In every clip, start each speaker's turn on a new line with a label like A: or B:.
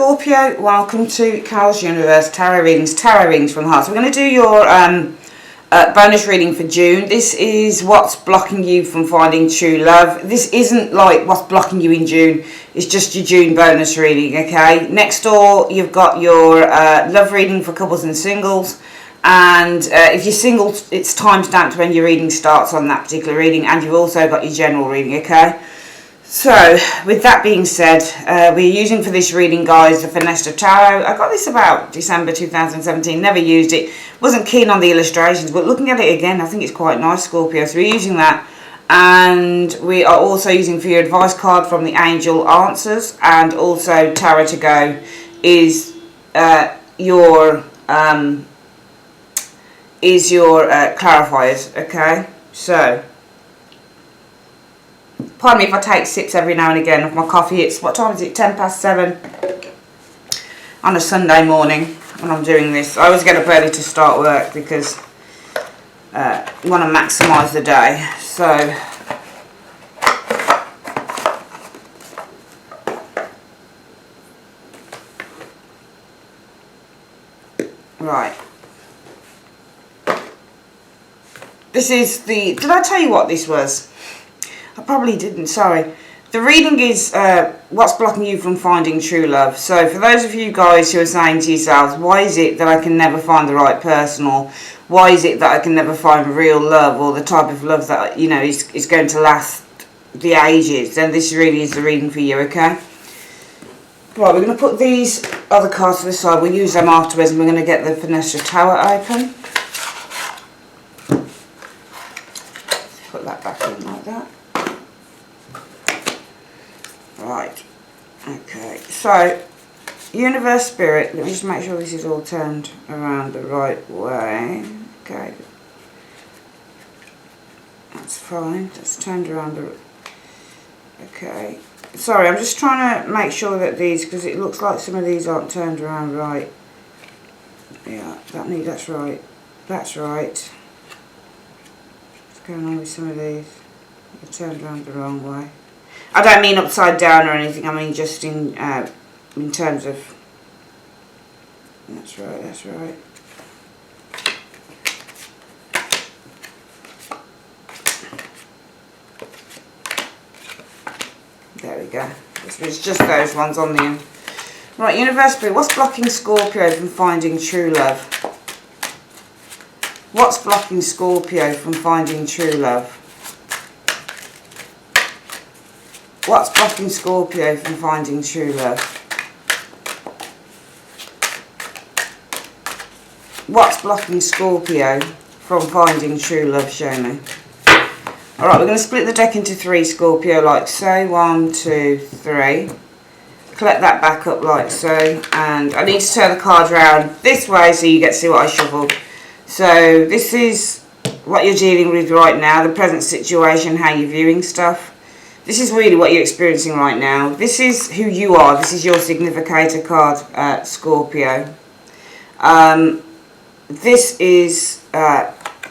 A: Scorpio, welcome to Carol's Universe Tarot Readings from the Heart. So we're going to do your bonus reading for June. This is what's blocking you from finding true love. This isn't like what's blocking you in June. It's just your June bonus reading, okay? Next door, you've got your love reading for couples and singles. And if you're single, it's time stamped when your reading starts on that particular reading. And you've also got your general reading, okay? So, with that being said, we're using for this reading, guys, the Finesta Tarot. I got this about December 2017, never used it. Wasn't keen on the illustrations, but looking at it again, I think it's quite nice, Scorpio. So we're using that. And we are also using for your advice card from the Angel Answers. And also Tarot to Go is your clarifiers, okay? So, pardon me if I take sips every now and again of my coffee. It's, what time is it? 7:10 on a Sunday morning when I'm doing this. I always get up early to start work because I want to maximise the day. So, right. This is the, did I tell you what this was? I probably didn't, sorry. The reading is what's blocking you from finding true love. So for those of you guys who are saying to yourselves, why is it that I can never find the right person, or why is it that I can never find real love, or the type of love that, you know, is going to last the ages, then this really is the reading for you, okay? Right, we're going to put these other cards to the side. We'll use them afterwards, and we're going to get the Finesta Tower open. Put that back in like that. Right, okay, so Universe Spirit, let me just make sure this is all turned around the right way. Okay, that's fine, that's turned around the, okay, sorry, I'm just trying to make sure that these, because it looks like some of these aren't turned around right. Yeah, that's right, that's right. What's going on with some of these? They're turned around the wrong way. I don't mean upside down or anything, I mean just in terms of, that's right, that's right. There we go. It's just those ones on the end. Right, Universe Spirit, what's blocking Scorpio from finding true love? What's blocking Scorpio from finding true love? What's blocking Scorpio from finding true love? What's blocking Scorpio from finding true love? Show me. Alright, we're going to split the deck into three, Scorpio, like so. 1, 2, 3. Collect that back up like so. And I need to turn the cards around this way so you get to see what I shuffled. So this is what you're dealing with right now, the present situation, how you're viewing stuff. This is really what you're experiencing right now. This is who you are. This is your significator card, Scorpio. This is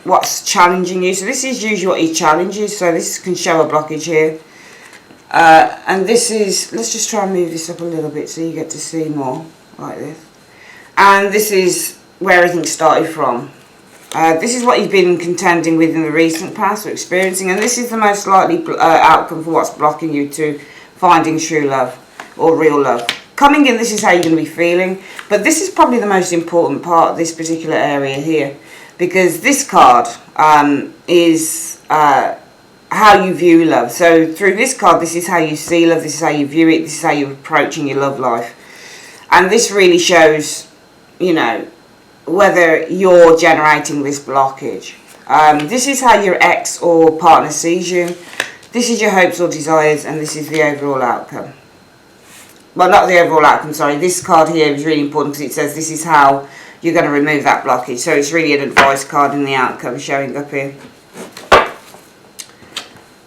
A: what's challenging you. So this is usually what your challenge is. So this can show a blockage here. And this is, let's just try and move this up a little bit so you get to see more like this. And this is where everything started from. This is what you've been contending with in the recent past or experiencing, and this is the most likely outcome for what's blocking you to finding true love or real love. Coming in, this is how you're going to be feeling, but this is probably the most important part of this particular area here, because this card is how you view love. So through this card, this is how you see love, this is how you view it, this is how you're approaching your love life. And this really shows, you know, whether you're generating this blockage. This is how your ex or partner sees you. This is your hopes or desires, and this is the overall outcome. Well, not the overall outcome, sorry. This card here is really important because it says this is how you're going to remove that blockage. So it's really an advice card in the outcome showing up here.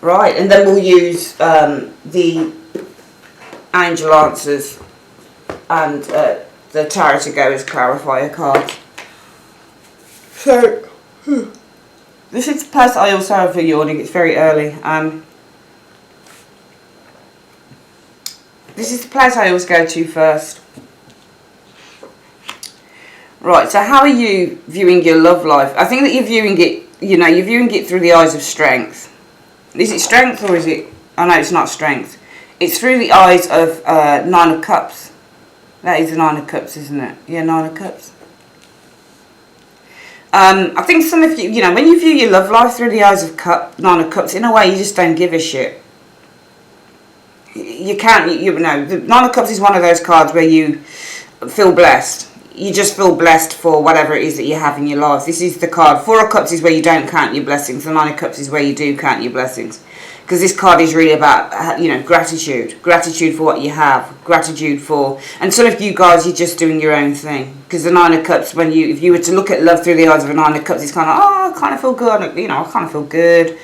A: Right, and then we'll use the Angel Answers and the Tarot to Go as clarifier cards. So, this is the place I also have for yawning, it's very early. This is the place I always go to first. Right, so how are you viewing your love life? I think that you're viewing it, you're viewing it through the eyes of strength. Is it strength or is it... Oh no, it's not strength. It's through the eyes of Nine of Cups. That is the Nine of Cups, isn't it? Yeah, Nine of Cups. I think some of you, when you view your love life through the eyes of Nine of Cups, in a way you just don't give a shit. You can't, the Nine of Cups is one of those cards where you feel blessed. You just feel blessed for whatever it is that you have in your life. This is the card. Four of Cups is where you don't count your blessings. The Nine of Cups is where you do count your blessings. Because this card is really about, gratitude. Gratitude for what you have. Gratitude for... And some of you guys, you're just doing your own thing. Because the Nine of Cups, if you were to look at love through the eyes of a Nine of Cups, it's kind of, I kind of feel good. I kind of feel good.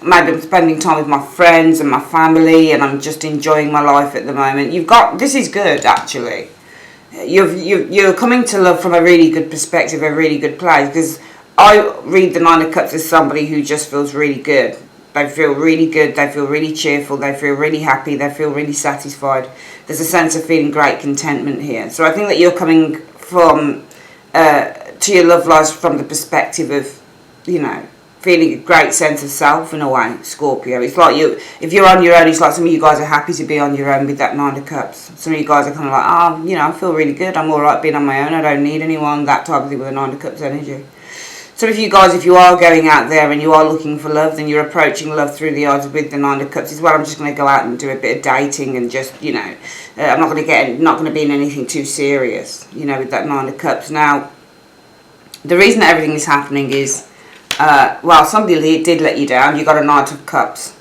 A: Maybe I'm spending time with my friends and my family, and I'm just enjoying my life at the moment. This is good, actually. You're coming to love from a really good perspective, a really good place, because I read the Nine of Cups as somebody who just feels really good. They feel really good, they feel really cheerful, they feel really happy, they feel really satisfied. There's a sense of feeling great contentment here. So I think that you're coming from to your love life from the perspective of, feeling a great sense of self in a way, Scorpio. It's like if you're on your own, it's like some of you guys are happy to be on your own with that Nine of Cups. Some of you guys are kind of like, I feel really good, I'm alright being on my own, I don't need anyone, that type of thing with the Nine of Cups energy. So if you guys, if you are going out there and you are looking for love, then you're approaching love through the eyes with the Nine of Cups. Is well, I'm just going to go out and do a bit of dating and just, I'm not going to be in anything too serious, with that Nine of Cups. Now, the reason that everything is happening is, somebody did let you down. You got a Knight of Cups.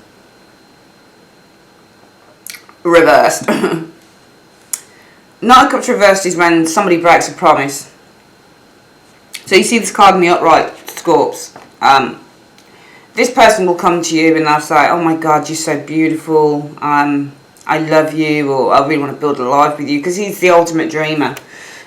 A: Reversed. Knight of Cups reversed is when somebody breaks a promise. So you see this card in the upright, Scorps. This person will come to you and they'll say, oh my God, you're so beautiful. I love you, or I really want to build a life with you, because he's the ultimate dreamer.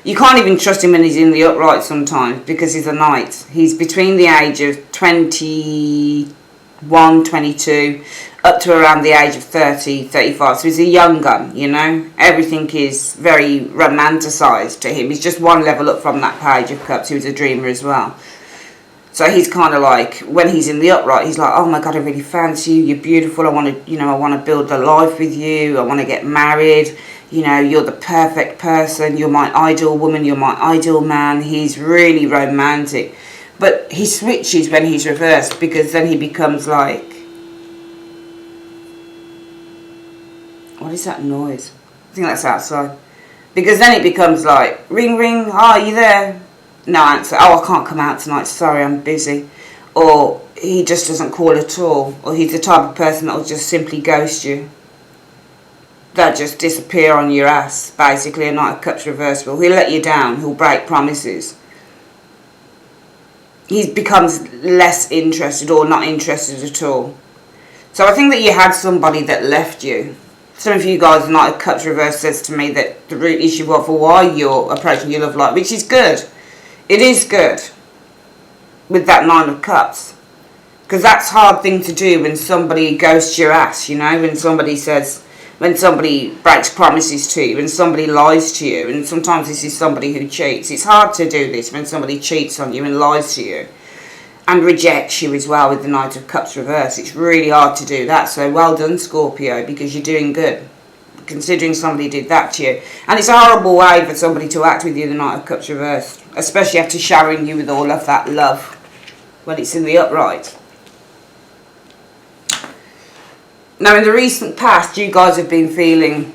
A: You can't even trust him when he's in the upright sometimes, because he's a knight. He's between the age of 21, 22, up to around the age of 30, 35. So he's a young gun, Everything is very romanticised to him. He's just one level up from that Page of Cups, who's a dreamer as well. So he's kind of like, when he's in the upright, he's like, oh my God, I really fancy you. You're beautiful. I want to build a life with you. I want to get married. You're the perfect person. You're my ideal woman. You're my ideal man. He's really romantic. But he switches when he's reversed, because then he becomes like... What is that noise? I think that's outside. Because then it becomes like, ring, ring, are you there? No answer. Oh, I can't come out tonight. Sorry, I'm busy. Or he just doesn't call at all. Or he's the type of person that will just simply ghost you. They'll just disappear on your ass, basically. A Knight of Cups reversible. He'll let you down. He'll break promises. He becomes less interested or not interested at all. So I think that you had somebody that left you. Some of you guys, the Knight of Cups reverse says to me that the root issue for why you're approaching your love life, which is good. It is good with that Nine of Cups. Because that's a hard thing to do when somebody ghosts your ass, when somebody breaks promises to you, when somebody lies to you, and sometimes this is somebody who cheats. It's hard to do this when somebody cheats on you and lies to you and rejects you as well with the Knight of Cups reverse. It's really hard to do that. So well done, Scorpio, because you're doing good, considering somebody did that to you. And it's a horrible way for somebody to act with you, the Knight of Cups reversed, especially after showering you with all of that love when it's in the upright. Now, in the recent past, you guys have been feeling,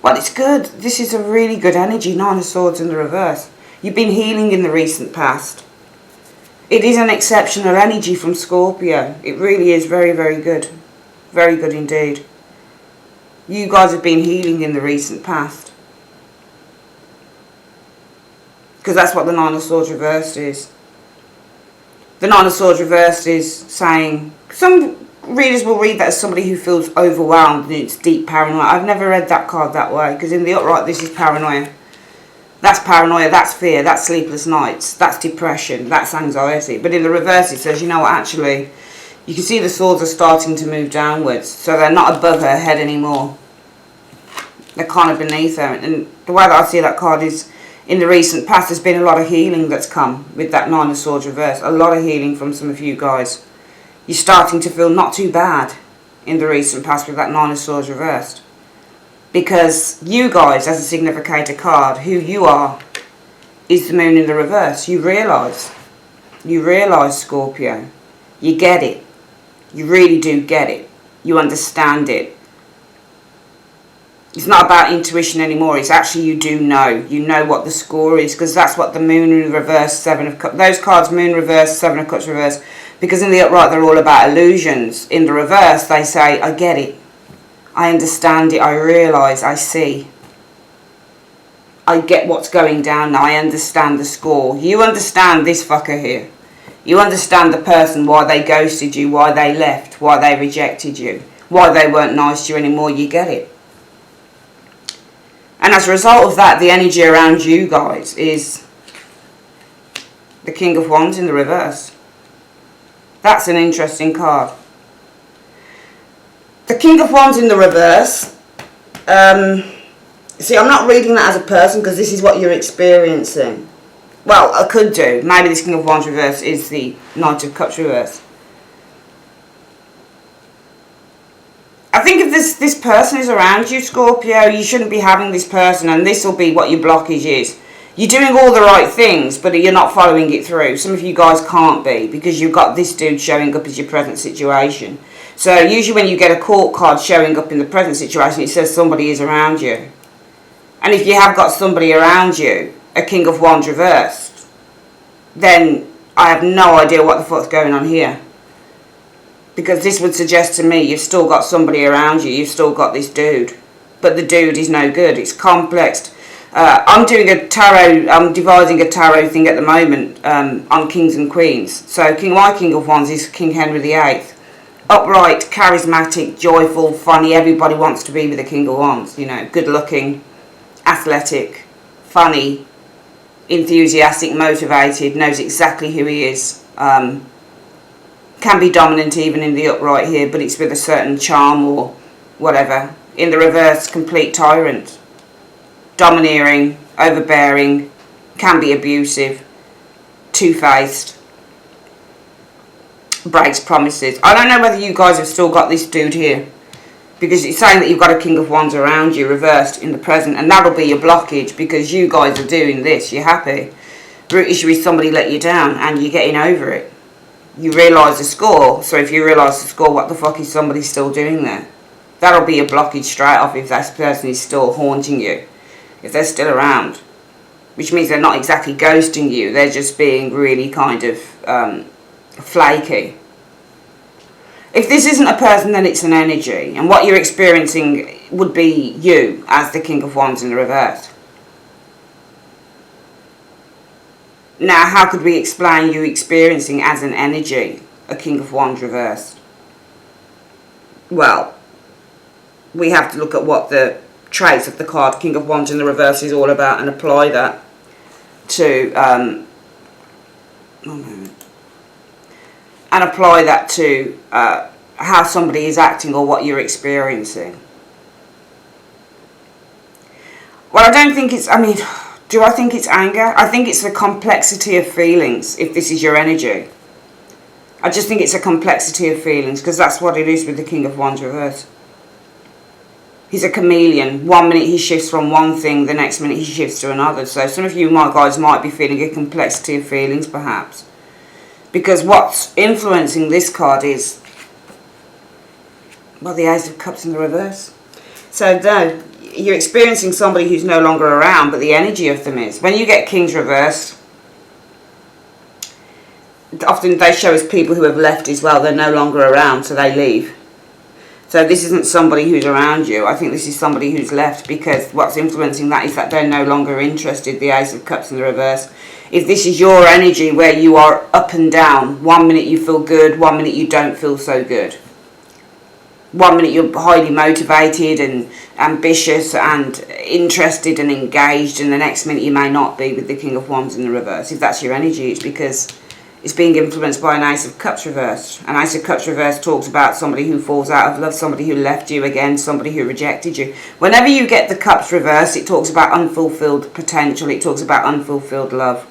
A: well, it's good. This is a really good energy, Nine of Swords in the reverse. You've been healing in the recent past. It is an exceptional energy from Scorpio. It really is very, very good. Very good indeed. You guys have been healing in the recent past. Because that's what the Nine of Swords reversed is. The Nine of Swords reversed is saying, some readers will read that as somebody who feels overwhelmed and it's deep paranoia. I've never read that card that way, because in the upright this is paranoia. That's paranoia, that's fear, that's sleepless nights, that's depression, that's anxiety. But in the reverse it says, you know what, actually, you can see the swords are starting to move downwards, so they're not above her head anymore. They're kind of beneath her. And the way that I see that card is, in the recent past, there's been a lot of healing that's come with that Nine of Swords reversed. A lot of healing from some of you guys. You're starting to feel not too bad in the recent past with that Nine of Swords reversed. Because you guys, as a significator card, who you are, is the Moon in the reverse. You realise. You realise, Scorpio. You get it. You really do get it. You understand it. It's not about intuition anymore. It's actually you do know. You know what the score is, because that's what the Moon in reverse, Seven of Cups. Those cards, Moon reverse, Seven of Cups reverse, because in the upright they're all about illusions. In the reverse they say, I get it. I understand it. I realise. I see. I get what's going down now. I understand the score. You understand this fucker here. You understand the person, why they ghosted you, why they left, why they rejected you, why they weren't nice to you anymore. You get it. And as a result of that, the energy around you guys is the King of Wands in the reverse. That's an interesting card. The King of Wands in the reverse. See, I'm not reading that as a person because this is what you're experiencing. Well, I could do. Maybe this King of Wands reverse is the Knight of Cups reverse. I think if this person is around you, Scorpio, you shouldn't be having this person, and this will be what your blockage is. You're doing all the right things, but you're not following it through. Some of you guys can't be, because you've got this dude showing up as your present situation. So usually when you get a court card showing up in the present situation, it says somebody is around you. And if you have got somebody around you, a King of Wands reversed, then I have no idea what the fuck's going on here. Because this would suggest to me you've still got somebody around you, you've still got this dude. But the dude is no good, it's complex. I'm doing a tarot, I'm devising a tarot thing at the moment on Kings and Queens. So my King of Wands is King Henry VIII. Upright, charismatic, joyful, funny, everybody wants to be with the King of Wands. You know, good looking, athletic, funny, enthusiastic, motivated, knows exactly who he is. Can be dominant even in the upright here, but it's with a certain charm or whatever. In the reverse, complete tyrant. Domineering, overbearing, can be abusive, two-faced, breaks promises. I don't know whether you guys have still got this dude here, because it's saying that you've got a King of Wands around you, reversed in the present, and that'll be your blockage, because you guys are doing this, you're happy. Root issue is somebody let you down, and you're getting over it. You realise the score, so if you realise the score, what the fuck is somebody still doing there? That'll be a blockage straight off if that person is still haunting you, if they're still around. Which means they're not exactly ghosting you, they're just being really kind of flaky. If this isn't a person, then it's an energy, and what you're experiencing would be you as the King of Wands in the reverse. Now, how could we explain you experiencing as an energy a King of Wands reversed? Well, we have to look at what the traits of the card King of Wands in the reverse is all about and apply that to how somebody is acting or what you're experiencing. Well, I don't think it's, do I think it's anger? I think it's the complexity of feelings, if this is your energy. I just think it's a complexity of feelings, because that's what it is with the King of Wands reverse. He's a chameleon. 1 minute he shifts from one thing, the next minute he shifts to another. So some of you, my guys, might be feeling a complexity of feelings, perhaps. Because what's influencing this card is, well, the Ace of Cups in the reverse. So no, you're experiencing somebody who's no longer around, but the energy of them is. When you get Kings reversed, often they show us people who have left as well. They're no longer around, so they leave. So this isn't somebody who's around you. I think this is somebody who's left, because what's influencing that is that they're no longer interested, the Ace of Cups in the reverse. If this is your energy where you are up and down, 1 minute you feel good, 1 minute you don't feel so good. 1 minute you're highly motivated and ambitious and interested and engaged, and the next minute you may not be with the King of Wands in the reverse. If that's your energy, it's because is being influenced by an Ace of Cups reversed. An Ace of Cups reversed talks about somebody who falls out of love, somebody who left you again, somebody who rejected you. Whenever you get the Cups reversed, it talks about unfulfilled potential. It talks about unfulfilled love.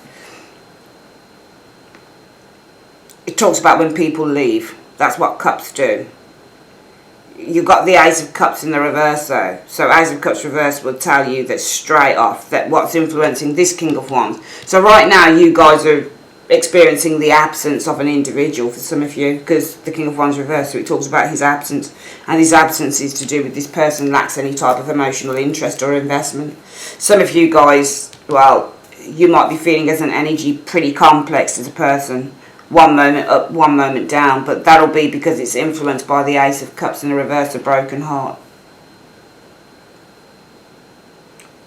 A: It talks about when people leave. That's what Cups do. You've got the Ace of Cups in the reverse though. So Ace of Cups reverse will tell you that straight off that what's influencing this King of Wands. So right now you guys are experiencing the absence of an individual for some of you, because the King of Wands reverse, so it talks about his absence, and his absence is to do with this person lacks any type of emotional interest or investment. Some of you guys, well, you might be feeling as an energy pretty complex as a person. One moment up, one moment down, but that'll be because it's influenced by the Ace of Cups in the reverse, a broken heart.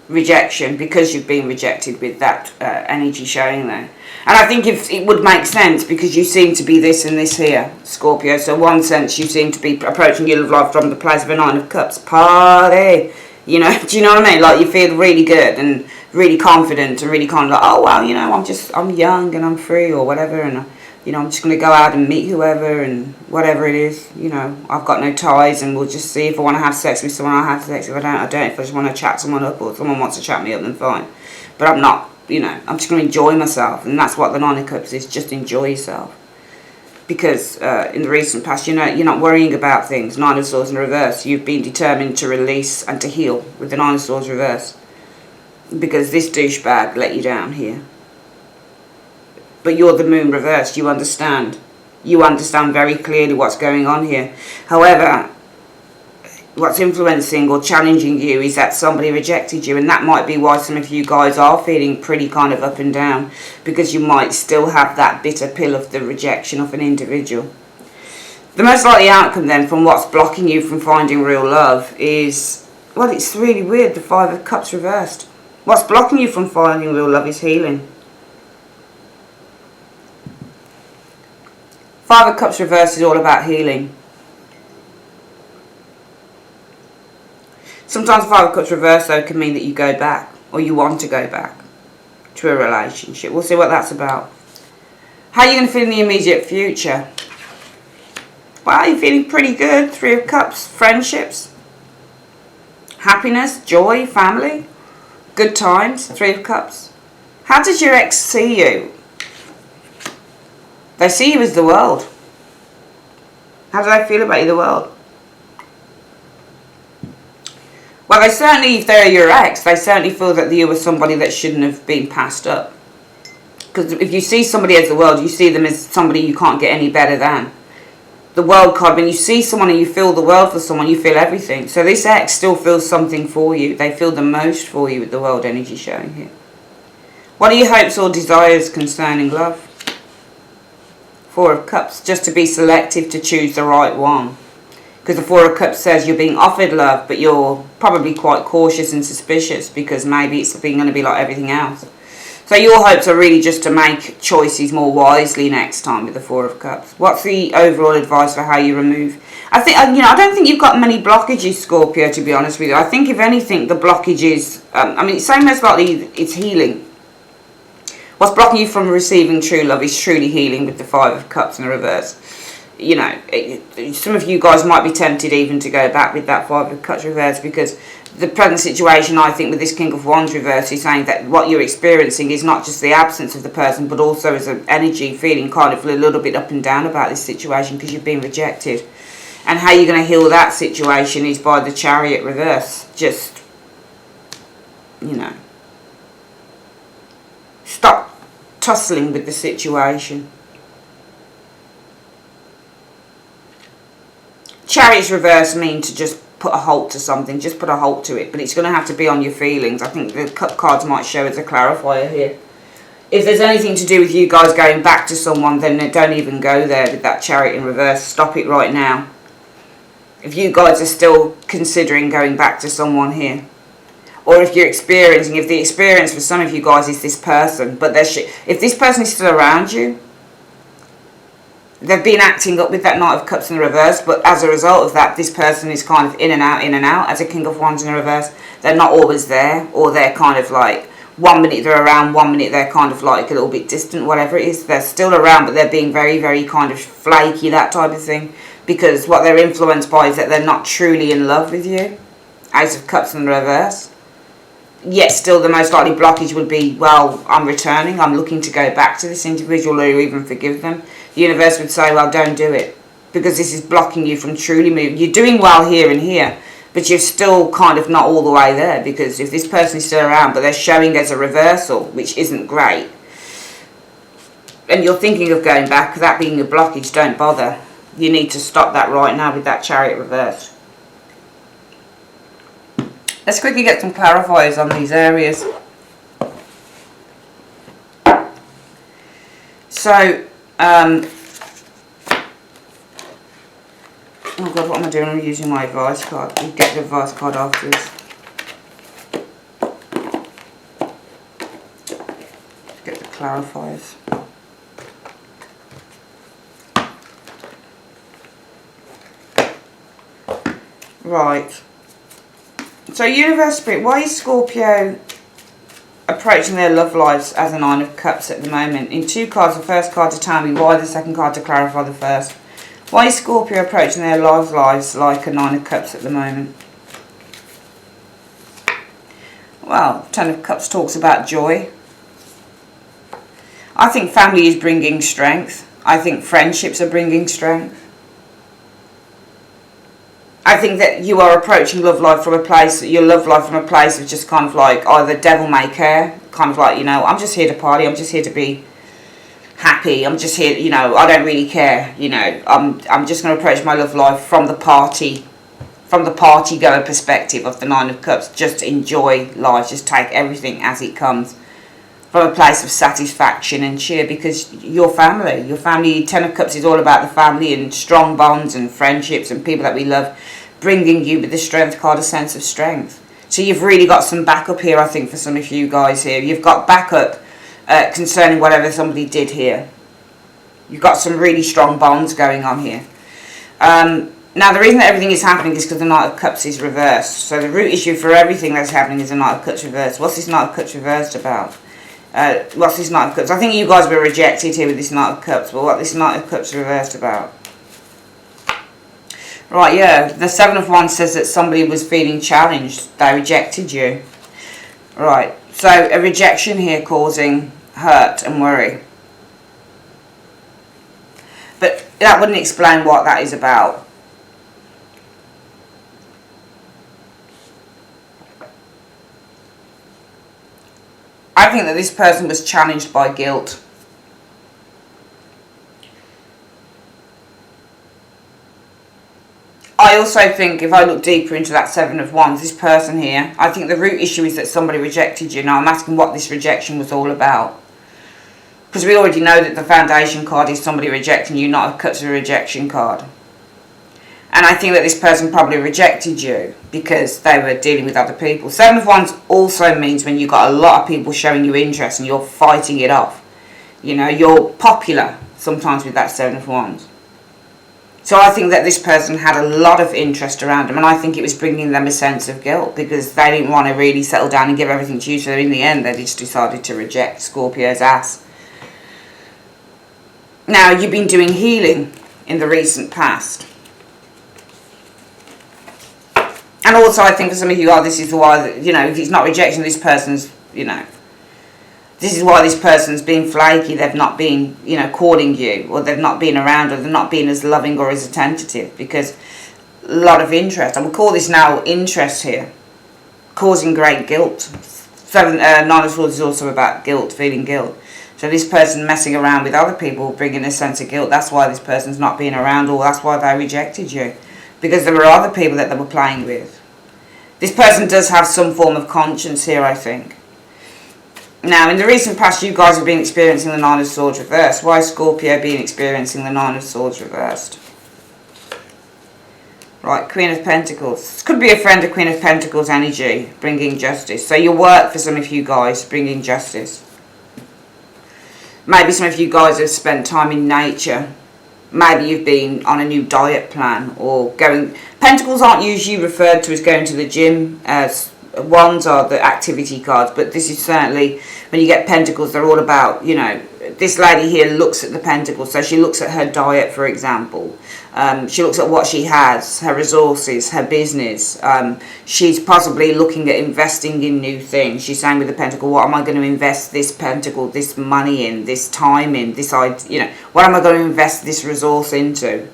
A: Rejection, because you've been rejected with that energy showing there. And I think if it would make sense, because you seem to be this and this here, Scorpio. So one sense you seem to be approaching your love life from the place of a Nine of Cups. Party! You know, do you know what I mean? Like you feel really good and really confident and really kind of like, oh wow, you know, I'm young and I'm free or whatever, and you know, I'm just going to go out and meet whoever and whatever it is. You know, I've got no ties and we'll just see if I want to have sex with someone, I'll have sex. If I don't, I don't. If I just want to chat someone up or someone wants to chat me up, then fine. But I'm not, you know, I'm just going to enjoy myself. And that's what the Nine of Cups is, just enjoy yourself. Because in the recent past, you know, you're not worrying about things. Nine of Swords in reverse. You've been determined to release and to heal with the Nine of Swords reverse. Because this douchebag let you down here. But you're the Moon reversed. You understand. You understand very clearly what's going on here. However, what's influencing or challenging you is that somebody rejected you. And that might be why some of you guys are feeling pretty kind of up and down. Because you might still have that bitter pill of the rejection of an individual. The most likely outcome then from what's blocking you from finding real love is, well, it's really weird, the Five of Cups reversed. What's blocking you from finding real love is healing. Five of Cups reversed is all about healing. Sometimes Five of Cups reversed though can mean that you go back, or you want to go back to a relationship. We'll see what that's about. How are you going to feel in the immediate future? Well, you're feeling pretty good. Three of Cups, friendships, happiness, joy, family, good times. Three of Cups. How does your ex see you? They see you as the world. How do they feel about you, the world? Well, they certainly, if they're your ex, they certainly feel that you were somebody that shouldn't have been passed up. Because if you see somebody as the world, you see them as somebody you can't get any better than. The world card, when you see someone and you feel the world for someone, you feel everything. So this ex still feels something for you. They feel the most for you with the world energy showing here. What are your hopes or desires concerning love? Four of Cups, just to be selective to choose the right one. Because the Four of Cups says you're being offered love, but you're probably quite cautious and suspicious because maybe it's going to be like everything else. So your hopes are really just to make choices more wisely next time with the Four of Cups. What's the overall advice for how you remove? I don't think you've got many blockages, Scorpio, to be honest with you. I think if anything, the blockage is, it's saying most likely it's healing. What's blocking you from receiving true love is truly healing with the Five of Cups in the reverse. You know, some of you guys might be tempted even to go back with that Five of Cups reverse, because the present situation, I think, with this King of Wands reverse is saying that what you're experiencing is not just the absence of the person, but also as an energy feeling kind of a little bit up and down about this situation because you've been rejected. And how you're going to heal that situation is by the Chariot reverse. Just, you know, stop tussling with the situation. Chariots reverse mean to just put a halt to something, just put a halt to it, but it's going to have to be on your feelings. I think the cup cards might show as a clarifier here. If there's anything to do with you guys going back to someone, then don't even go there with that Chariot in reverse. Stop it right now. If you guys are still considering going back to someone here, or if the experience for some of you guys is this person, but if this person is still around you, they've been acting up with that Knight of Cups in the reverse, but as a result of that, this person is kind of in and out, as a King of Wands in the reverse. They're not always there, or they're kind of like 1 minute they're around, 1 minute they're kind of like a little bit distant, whatever it is. They're still around, but they're being very, very kind of flaky, that type of thing. Because what they're influenced by is that they're not truly in love with you. Ace of Cups in the reverse. Yet still the most likely blockage would be, well, I'm returning, I'm looking to go back to this individual or even forgive them. The universe would say, well, don't do it. Because this is blocking you from truly moving. You're doing well here and here, but you're still kind of not all the way there. Because if this person is still around, but they're showing as a reversal, which isn't great, and you're thinking of going back, that being a blockage, don't bother. You need to stop that right now with that Chariot reversed. Let's quickly get some clarifiers on these areas. So, oh God, what am I doing? I'm using my advice card. We'll get the advice card afterwards. Get the clarifiers. Right. So, Universe Spirit, why is Scorpio approaching their love lives as a Nine of Cups at the moment? In 2 cards, the first card to tell me why, the second card to clarify the first. Why is Scorpio approaching their love lives like a Nine of Cups at the moment? Well, 10 of Cups talks about joy. I think family is bringing strength. I think friendships are bringing strength. I think that you are approaching love life from a place, your love life from a place of just kind of like, either devil may care, kind of like, you know, I'm just here to party, I'm just here to be happy, I'm just here, you know, I don't really care, you know, I'm just going to approach my love life from the party goer perspective of the Nine of Cups. Just enjoy life, just take everything as it comes from a place of satisfaction and cheer, because your family, 10 of Cups is all about the family and strong bonds and friendships and people that we love, bringing you with the Strength card a sense of strength. So you've really got some backup here, I think, for some of you guys here. You've got backup concerning whatever somebody did here. You've got some really strong bonds going on here. Now, the reason that everything is happening is because the Knight of Cups is reversed. So the root issue for everything that's happening is the Knight of Cups reversed. What's this Knight of Cups reversed about? What's this Knight of Cups? I think you guys were rejected here with this Knight of Cups, but what this Knight of Cups reversed about? Right, yeah, the 7 of Wands says that somebody was feeling challenged. They rejected you. Right, so a rejection here causing hurt and worry. But that wouldn't explain what that is about. I think that this person was challenged by guilt. I also think, if I look deeper into that 7 of Wands, this person here, I think the root issue is that somebody rejected you. Now, I'm asking what this rejection was all about. Because we already know that the Foundation card is somebody rejecting you, not a Cups of rejection card. And I think that this person probably rejected you because they were dealing with other people. 7 of Wands also means when you've got a lot of people showing you interest and you're fighting it off. You know, you're popular sometimes with that 7 of Wands. So I think that this person had a lot of interest around them, and I think it was bringing them a sense of guilt because they didn't want to really settle down and give everything to you. So in the end, they just decided to reject Scorpio's ass. Now, you've been doing healing in the recent past. And also, I think for some of you, this is why, you know, if he's not rejecting this person's, you know, this is why this person's being flaky. They've not been, you know, calling you, or they've not been around, or they're not being as loving or as attentive, because a lot of interest. I would call this now interest here, causing great guilt. 9 of Swords is also about guilt, feeling guilt. So this person messing around with other people, bringing a sense of guilt. That's why this person's not being around, or that's why they rejected you, because there were other people that they were playing with. This person does have some form of conscience here, I think. Now, in the recent past, you guys have been experiencing the 9 of Swords reversed. Why is Scorpio been experiencing the 9 of Swords reversed? Right, Queen of Pentacles. This could be a friend of Queen of Pentacles energy, bringing justice. So your work for some of you guys, bringing justice. Maybe some of you guys have spent time in nature. Maybe you've been on a new diet plan or going... Pentacles aren't usually referred to as going to the gym. Wands are the activity cards, but this is certainly, when you get Pentacles, they're all about, you know, this lady here looks at the Pentacles, so she looks at her diet, for example. She looks at what she has, her resources, her business. She's possibly looking at investing in new things. She's saying with the Pentacle, what am I going to invest this Pentacle, this money in, this time in, this, you know, what am I going to invest this resource into?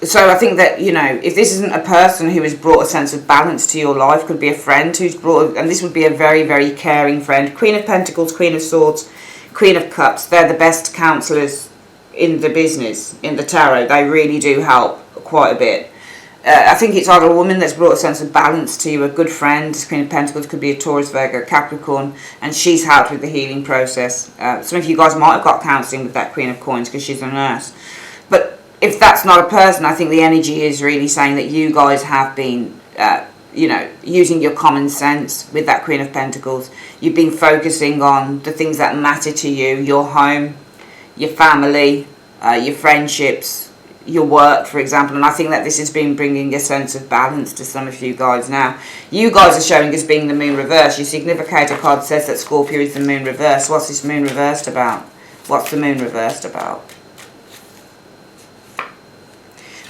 A: So I think that, you know, if this isn't a person who has brought a sense of balance to your life, could be a friend who's brought, and this would be a very, very caring friend. Queen of Pentacles, Queen of Swords, Queen of Cups, they're the best counsellors in the business, in the tarot. They really do help quite a bit. I think it's either a woman that's brought a sense of balance to you, a good friend. This Queen of Pentacles could be a Taurus, Virgo, Capricorn, and she's helped with the healing process. Some of you guys might have got counselling with that Queen of Coins because she's a nurse. But if that's not a person, I think the energy is really saying that you guys have been, you know, using your common sense with that Queen of Pentacles. You've been focusing on the things that matter to you, your home, your family, your friendships, your work, for example. And I think that this has been bringing a sense of balance to some of you guys now. You guys are showing as being the moon reverse. Your significator card says that Scorpio is the moon reverse. What's this moon reversed about? What's the moon reversed about?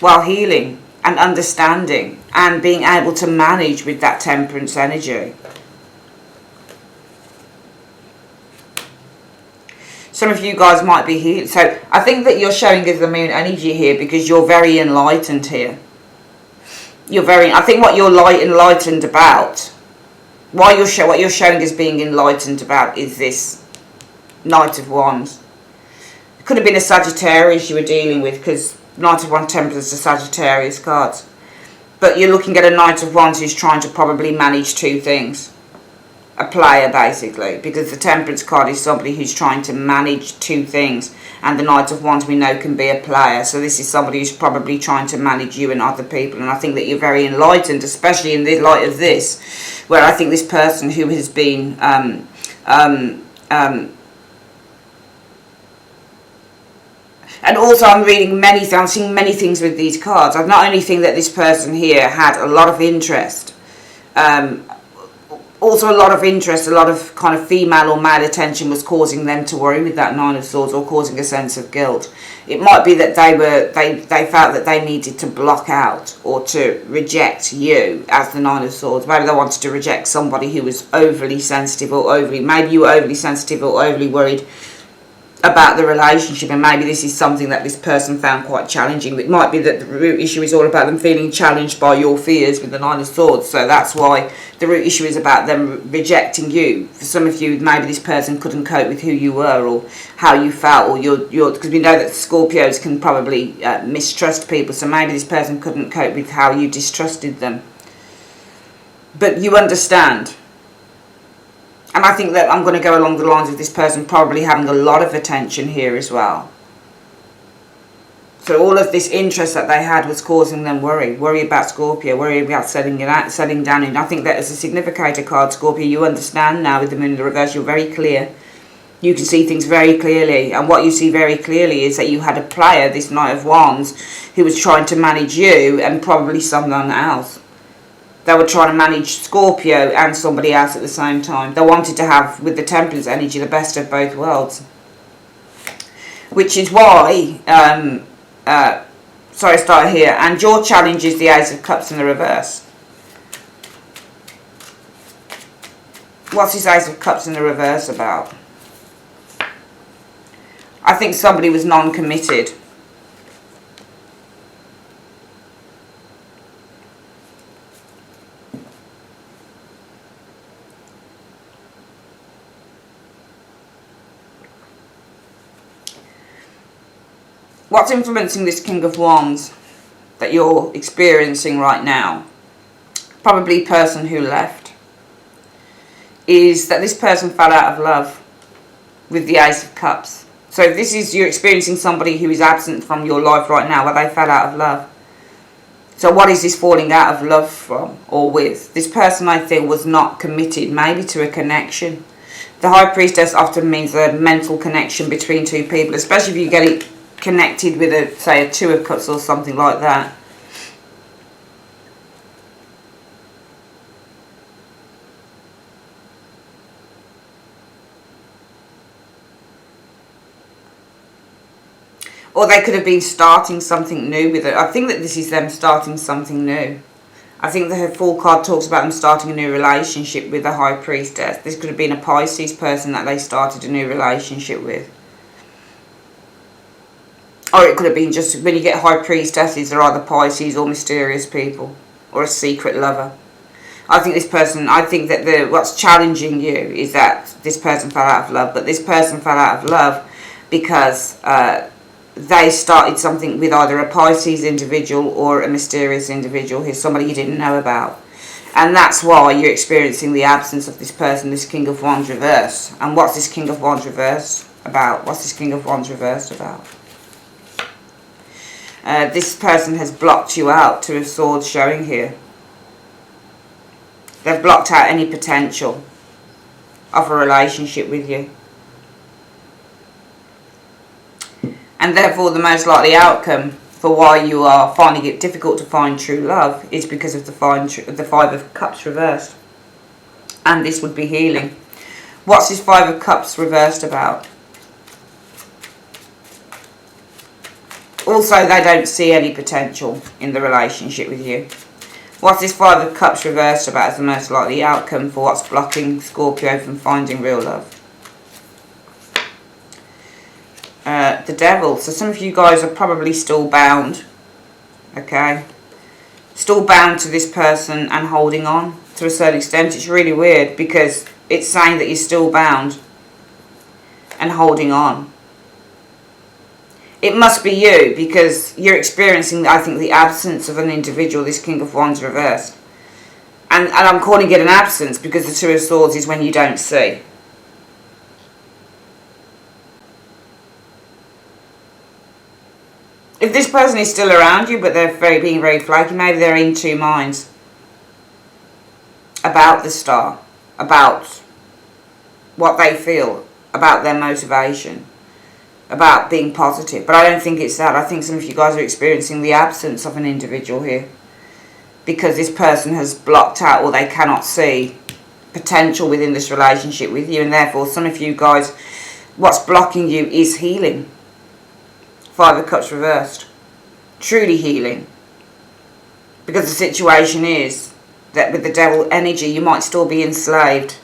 A: Well, healing and understanding and being able to manage with that temperance energy. Some of you guys might be here. So I think that you're showing as the moon energy here because you're very enlightened here. I think what you're enlightened about, what you're showing as being enlightened about is this Knight of Wands. It could have been a Sagittarius you were dealing with, because Knight of Wands, Temperance, the Sagittarius cards. But you're looking at a Knight of Wands who's trying to probably manage two things. A player, basically. Because the Temperance card is somebody who's trying to manage two things. And the Knight of Wands, we know, can be a player. So this is somebody who's probably trying to manage you and other people. And I think that you're very enlightened, especially in the light of this. Where I think this person who has been... and also I'm reading I'm seeing many things with these cards. I've not only think that this person here had a lot of interest, also a lot of kind of female or male attention was causing them to worry with that Nine of Swords, or causing a sense of guilt. It might be that they felt that they needed to block out or to reject you as the Nine of Swords. Maybe they wanted to reject somebody who was overly sensitive, or maybe you were overly sensitive or overly worried about the relationship, and maybe this is something that this person found quite challenging. It might be that the root issue is all about them feeling challenged by your fears with the Nine of Swords, so that's why the root issue is about them rejecting you. For some of you, maybe this person couldn't cope with who you were or how you felt, or because we know that Scorpios can probably mistrust people, so maybe this person couldn't cope with how you distrusted them. But you understand. And I think that I'm going to go along the lines of this person probably having a lot of attention here as well. So all of this interest that they had was causing them worry about Scorpio, worry about settling down. And I think that as a significator card, Scorpio, you understand now with the moon in the reverse, you're very clear. You can see things very clearly. And what you see very clearly is that you had a player, this Knight of Wands, who was trying to manage you and probably someone else. They were trying to manage Scorpio and somebody else at the same time. They wanted to have, with the Temperance energy, the best of both worlds. Which is why, sorry, start here. And your challenge is the Ace of Cups in the reverse. What's this Ace of Cups in the reverse about? I think somebody was non-committed. What's influencing this King of Wands that you're experiencing right now, probably person who left, is that this person fell out of love with the Ace of Cups. So if this is, you're experiencing somebody who is absent from your life right now, where they fell out of love. So what is this falling out of love from or with? This person, I think, was not committed, maybe to a connection. The High Priestess often means a mental connection between two people, especially if you get it connected with a, say, a Two of Cups or something like that. Or they could have been starting something new with it. I think that this is them starting something new. I think the full card talks about them starting a new relationship with the High Priestess. This could have been a Pisces person that they started a new relationship with. Or it could have been just, when you get High Priestesses, they're either Pisces or mysterious people. Or a secret lover. I think this person, I think that what's challenging you is that this person fell out of love. But this person fell out of love because they started something with either a Pisces individual or a mysterious individual who's somebody you didn't know about. And that's why you're experiencing the absence of this person, this King of Wands reverse. And what's this King of Wands reverse about? What's this King of Wands reversed about? This person has blocked you out, Two of Swords showing here. They've blocked out any potential of a relationship with you. And therefore the most likely outcome for why you are finding it difficult to find true love is because of the Five of Cups reversed. And this would be healing. What's this Five of Cups reversed about? Also, they don't see any potential in the relationship with you. What's this Five of Cups reversed about as the most likely outcome for what's blocking Scorpio from finding real love? The Devil. So some of you guys are probably still bound. Okay? Still bound to this person and holding on to a certain extent. It's really weird because it's saying that you're still bound and holding on. It must be you because you're experiencing, I think, the absence of an individual, this King of Wands reversed. And I'm calling it an absence because the Two of Swords is when you don't see. If this person is still around you but they're being very flaky, maybe they're in two minds about the star, about what they feel, about their motivation, about being positive. But I don't think it's that. I think some of you guys are experiencing the absence of an individual here because this person has blocked out or they cannot see potential within this relationship with you, and therefore some of you guys, what's blocking you is healing. Five of Cups reversed. Truly healing. Because the situation is that with the Devil energy, you might still be enslaved.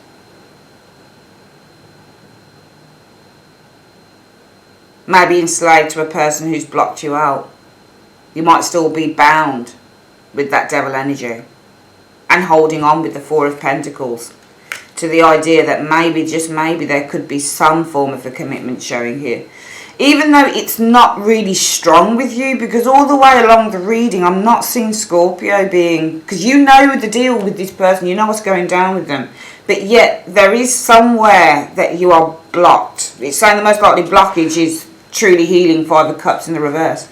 A: Maybe enslaved to a person who's blocked you out. You might still be bound with that Devil energy. And holding on with the Four of Pentacles. To the idea that maybe, just maybe, there could be some form of a commitment showing here. Even though it's not really strong with you, because all the way along the reading, I'm not seeing Scorpio being... Because you know the deal with this person, you know what's going down with them. But yet, there is somewhere that you are blocked. It's saying the most likely blockage is truly healing Five of Cups in the reverse.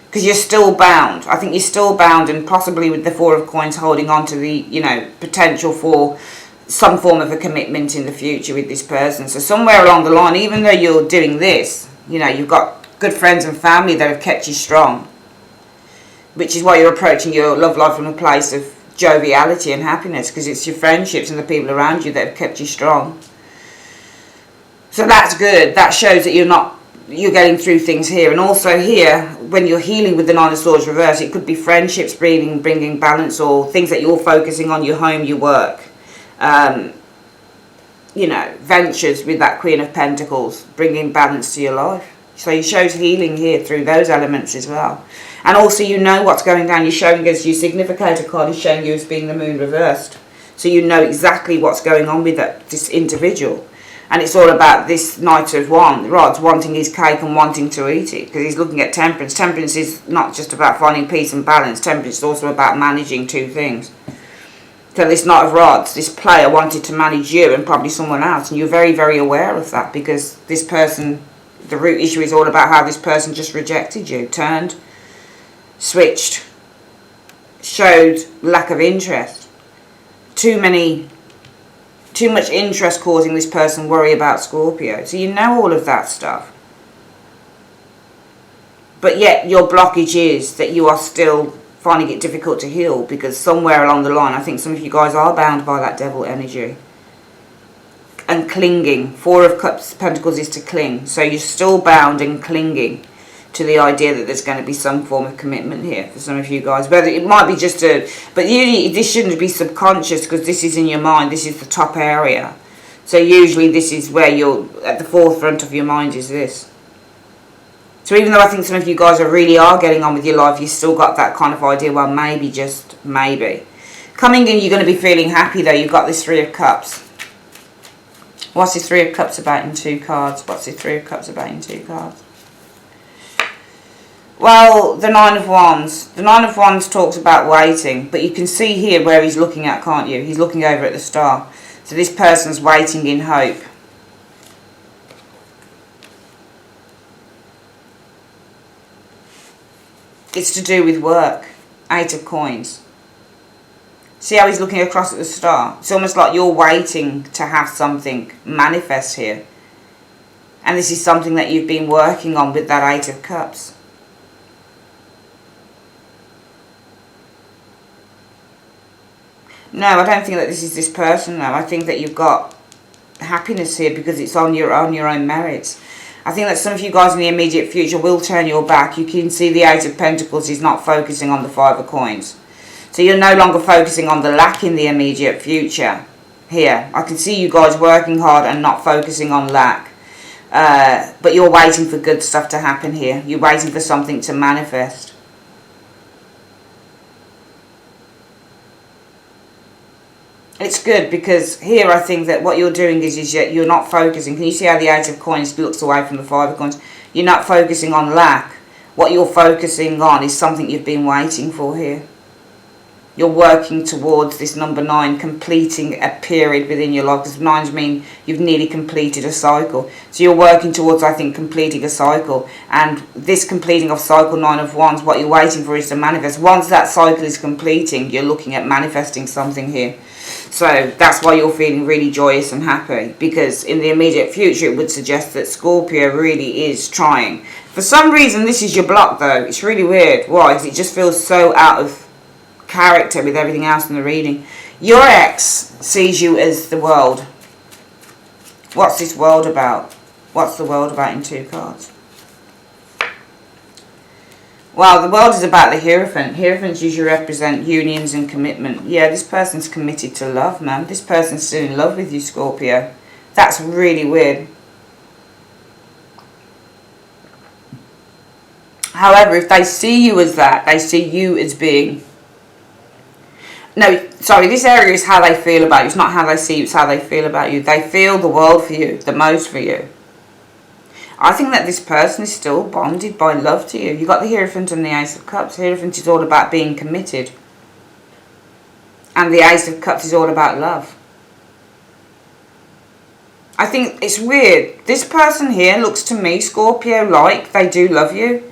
A: Because you're still bound. I think you're still bound, and possibly with the Four of Coins holding on to the, you know, potential for some form of a commitment in the future with this person. So somewhere along the line, even though you're doing this, you know, you've got good friends and family that have kept you strong. Which is why you're approaching your love life from a place of joviality and happiness. Because it's your friendships and the people around you that have kept you strong. So that's good. That shows that you're getting through things here. And also here, when you're healing with the Nine of Swords reverse, it could be friendships bringing balance, or things that you're focusing on, your home, your work. You know, ventures with that Queen of Pentacles, bringing balance to your life. So it shows healing here through those elements as well. And also you know what's going down. You're showing us your Significator card is showing you as being the Moon reversed. So you know exactly what's going on with this individual. And it's all about this Knight of Rods wanting his cake and wanting to eat it. Because he's looking at Temperance. Temperance is not just about finding peace and balance. Temperance is also about managing two things. So this Knight of Rods, this player wanted to manage you and probably someone else. And you're very, very aware of that because this person, the root issue is all about how this person just rejected you. Turned, switched, showed lack of interest. Too much interest causing this person worry about Scorpio. So you know all of that stuff. But yet your blockage is that you are still finding it difficult to heal because somewhere along the line, I think some of you guys are bound by that Devil energy. And clinging. Four of Cups, Pentacles is to cling. So you're still bound and clinging to the idea that there's going to be some form of commitment here for some of you guys. Whether it might be just but usually this shouldn't be subconscious, because this is in your mind. This is the top area. So usually this is where you're at the forefront of your mind, is this. So even though I think some of you guys really are getting on with your life, you've still got that kind of idea, well, maybe, just maybe. Coming in, you're going to be feeling happy though. You've got this Three of Cups. What's this Three of Cups about in 2 cards? What's this Three of Cups about in 2 cards? Well, the Nine of Wands. The Nine of Wands talks about waiting, but you can see here where he's looking at, can't you? He's looking over at the star. So this person's waiting in hope. It's to do with work. 8 of Coins. See how he's looking across at the star? It's almost like you're waiting to have something manifest here. And this is something that you've been working on with that 8 of Cups. No, I don't think that this is this person, though. I think that you've got happiness here because it's on your own merits. I think that some of you guys in the immediate future will turn your back. You can see the 8 of Pentacles is not focusing on the 5 of Coins. So you're no longer focusing on the lack in the immediate future here. I can see you guys working hard and not focusing on lack. But you're waiting for good stuff to happen here. You're waiting for something to manifest. It's good because here I think that what you're doing is you're not focusing. Can you see how the 8 of Coins looks away from the 5 of Coins? You're not focusing on lack. What you're focusing on is something you've been waiting for here. You're working towards this number 9, completing a period within your life. Because 9s mean you've nearly completed a cycle. So you're working towards, I think, completing a cycle. And this completing of cycle 9 of Wands, what you're waiting for is to manifest. Once that cycle is completing, you're looking at manifesting something here. So that's why you're feeling really joyous and happy. Because in the immediate future, it would suggest that Scorpio really is trying. For some reason, this is your block, though. It's really weird. Why? Because it just feels so out of character with everything else in the reading. Your ex sees you as the world. What's this world about? What's the world about in 2 cards? Well, the world is about the Hierophant. Hierophants usually represent unions and commitment. Yeah, this person's committed to love, man. This person's still in love with you, Scorpio. That's really weird. However, if they see you as that, they see you as being... No, sorry, this area is how they feel about you. It's not how they see you, it's how they feel about you. They feel the world for you, the most for you. I think that this person is still bonded by love to you. You've got the Hierophant and the Ace of Cups. The Hierophant is all about being committed. And the Ace of Cups is all about love. I think it's weird. This person here looks to me, Scorpio, like they do love you.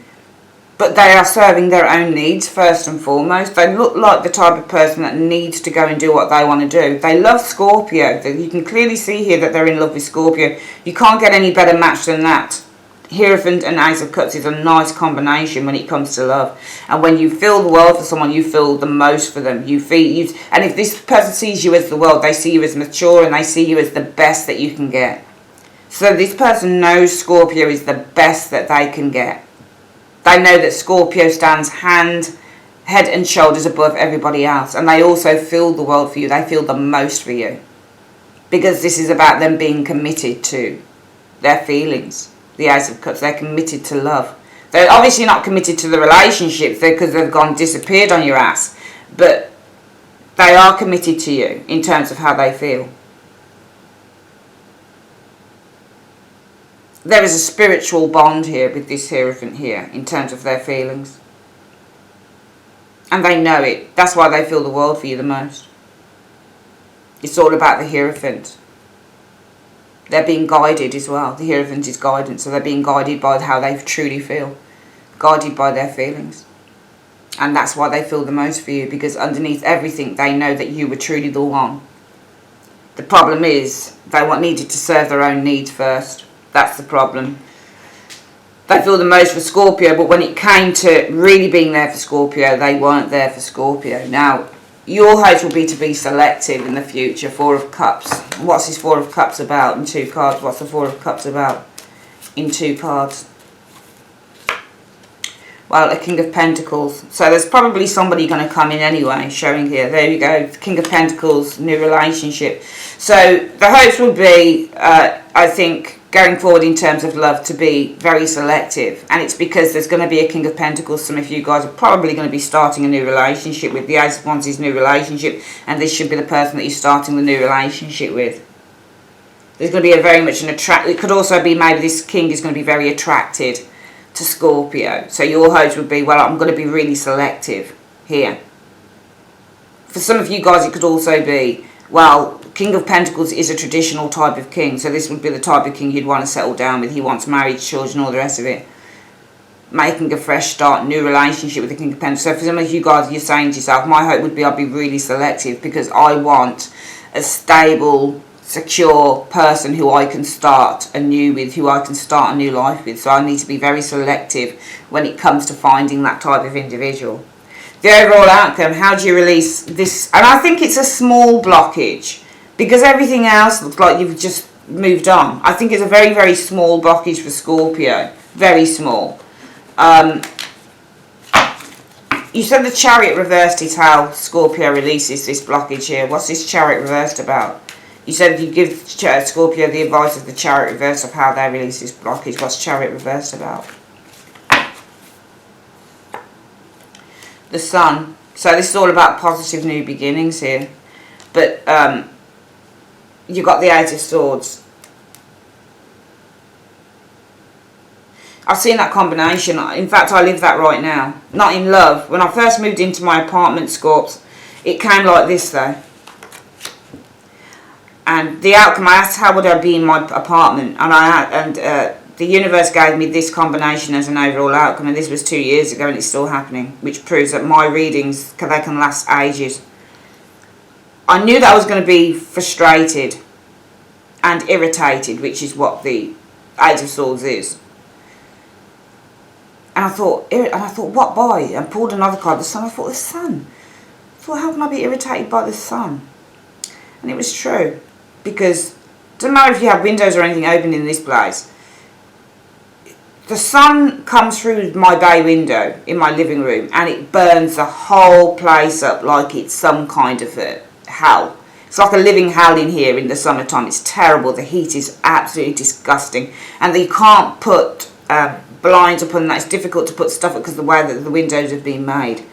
A: But they are serving their own needs first and foremost. They look like the type of person that needs to go and do what they want to do. They love Scorpio. You can clearly see here that they're in love with Scorpio. You can't get any better match than that. Hierophant and Ace of Cups is a nice combination when it comes to love. And when you feel the world for someone, you feel the most for them. And if this person sees you as the world, they see you as mature and they see you as the best that you can get. So this person knows Scorpio is the best that they can get. They know that Scorpio stands head and shoulders above everybody else. And they also feel the world for you. They feel the most for you. Because this is about them being committed to their feelings. The Ace of Cups, they're committed to love. They're obviously not committed to the relationships because they've disappeared on your ass. But they are committed to you in terms of how they feel. There is a spiritual bond here with this Hierophant here in terms of their feelings. And they know it. That's why they feel the world for you the most. It's all about the Hierophant. They're being guided as well. The Hierophant is guidance. So they're being guided by how they truly feel. Guided by their feelings. And that's why they feel the most for you. Because underneath everything, they know that you were truly the one. The problem is, they needed to serve their own needs first. That's the problem. They feel the most for Scorpio, but when it came to really being there for Scorpio, they weren't there for Scorpio. Now, your hopes will be to be selective in the future. 4 of Cups. What's this 4 of Cups about in 2 cards? What's the 4 of Cups about in 2 cards? Well, a King of Pentacles. So there's probably somebody going to come in anyway, showing here. There you go, King of Pentacles, new relationship. So the hopes would be, I think, going forward in terms of love, to be very selective. And it's because there's going to be a King of Pentacles. Some of you guys are probably going to be starting a new relationship with. The Ace of Wands is new relationship. And this should be the person that you're starting the new relationship with. There's going to be a very much an attract. It could also be maybe this King is going to be very attracted to Scorpio. So your hopes would be, well, I'm going to be really selective here. For some of you guys, it could also be, well, King of Pentacles is a traditional type of king. So this would be the type of king you'd want to settle down with. He wants marriage, children, all the rest of it. Making a fresh start, new relationship with the King of Pentacles. So for some of you guys, you're saying to yourself, my hope would be I'd be really selective because I want a stable, secure person who I can start anew with, who I can start a new life with. So I need to be very selective when it comes to finding that type of individual. The overall outcome, how do you release this? And I think it's a small blockage because everything else looks like you've just moved on. I think it's a very, very small blockage for Scorpio. Very small. You said the Chariot reversed is how Scorpio releases this blockage here. What's this Chariot reversed about? You said you give Scorpio the advice of the Chariot reverse of how they release this blockage. What's Chariot reversed about? The Sun. So this is all about positive new beginnings here. But you've got the Eight of Swords. I've seen that combination. In fact, I live that right now. Not in love. When I first moved into my apartment, Scorps, it came like this though. And the outcome, I asked how would I be in my apartment, and the universe gave me this combination as an overall outcome, and this was 2 years ago and it's still happening, which proves that my readings, they can last ages. I knew that I was going to be frustrated and irritated, which is what the Eight of Swords is. And I thought, what by? And pulled another card, the Sun. I thought, the Sun. I thought, how can I be irritated by the Sun? And it was true. Because, doesn't matter if you have windows or anything open in this place, the sun comes through my bay window in my living room and it burns the whole place up like it's some kind of a hell. It's like a living hell in here in the summertime. It's terrible. The heat is absolutely disgusting. And you can't put blinds up on that. It's difficult to put stuff up because of the way that the windows have been made.